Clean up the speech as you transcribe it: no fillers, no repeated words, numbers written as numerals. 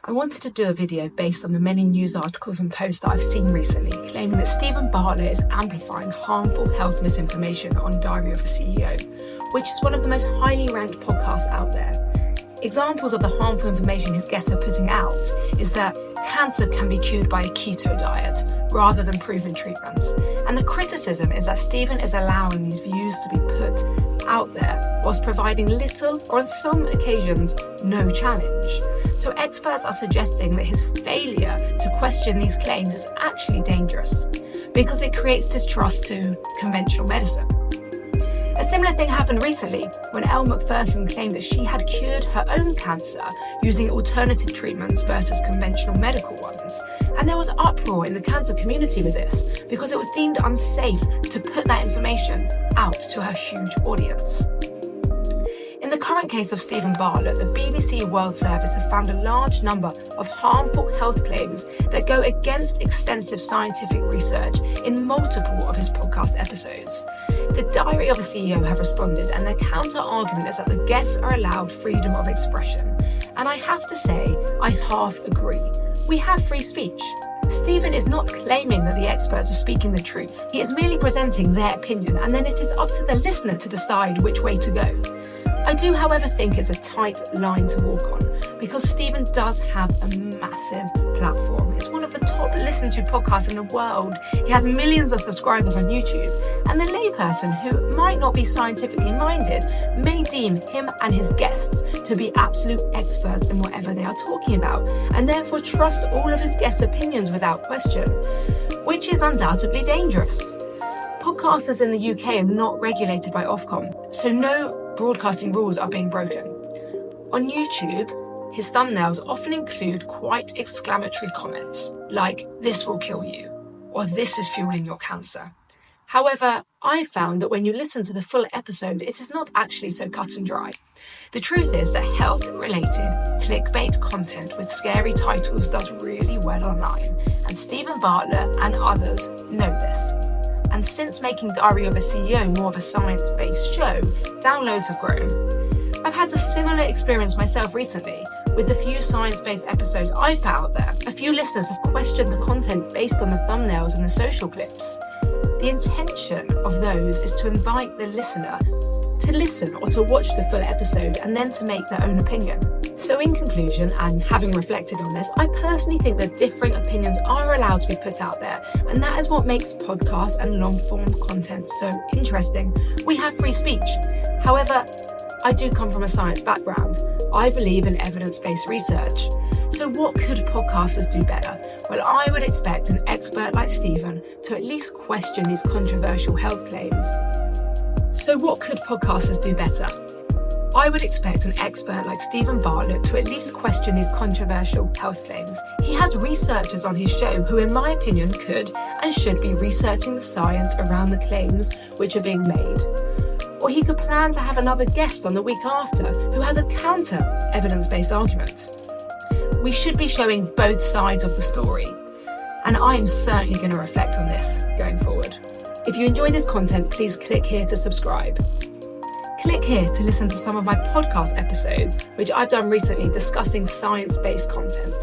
I wanted to do a video based on the many news articles and posts that I've seen recently claiming that Stephen Bartlett is amplifying harmful health misinformation on Diary of a CEO, which is one of the most highly ranked podcasts out there. Examples of the harmful information his guests are putting out is that cancer can be cured by a keto diet rather than proven treatments. And the criticism is that Stephen is allowing these views to be put out there whilst providing little, or on some occasions, no challenge. So experts are suggesting that his failure to question these claims is actually dangerous because it creates distrust to conventional medicine. A similar thing happened recently when Elle Macpherson claimed that she had cured her own cancer using alternative treatments versus conventional medical ones. And there was uproar in the cancer community with this because it was deemed unsafe to put that information out to her huge audience. In the current case of Stephen Bartlett, the BBC World Service have found a large number of harmful health claims that go against extensive scientific research in multiple of his podcast episodes. The Diary of a CEO have responded, and their counter-argument is that the guests are allowed freedom of expression. And I have to say, I half agree. We have free speech. Stephen is not claiming that the experts are speaking the truth. He is merely presenting their opinion, and then it is up to the listener to decide which way to go. I do, however, think it's a tight line to walk on because Stephen does have a massive platform. It's one of the top listened to podcasts in the world. He has millions of subscribers on YouTube, and the layperson who might not be scientifically minded may deem him and his guests to be absolute experts in whatever they are talking about, and therefore trust all of his guests' opinions without question, which is undoubtedly dangerous. Podcasters in the UK are not regulated by Ofcom, so no broadcasting rules are being broken. On YouTube, his thumbnails often include quite exclamatory comments like, "This will kill you," or "This is fueling your cancer." However, I found that when you listen to the full episode, it is not actually so cut and dry. The truth is that health-related clickbait content with scary titles does really well online, and Stephen Bartlett and others know this. And since making Diary of a CEO more of a science-based show, downloads have grown. I've had a similar experience myself recently with the few science-based episodes I've put out there. A few listeners have questioned the content based on the thumbnails and the social clips. The intention of those is to invite the listener to listen or to watch the full episode and then to make their own opinion. So in conclusion, and having reflected on this, I personally think that differing opinions are allowed to be put out there, and that is what makes podcasts and long-form content so interesting. We have free speech. However, I do come from a science background. I believe in evidence-based research. So what could podcasters do better? Well, I would expect an expert like Stephen to at least question these controversial health claims. So what could podcasters do better? I would expect an expert like Stephen Bartlett to at least question these controversial health claims. He has researchers on his show who, in my opinion, could and should be researching the science around the claims which are being made. Or he could plan to have another guest on the week after who has a counter evidence-based argument. We should be showing both sides of the story, and I am certainly going to reflect on this going forward. If you enjoy this content, please click here to subscribe. Click here to listen to some of my podcast episodes, which I've done recently discussing science-based content.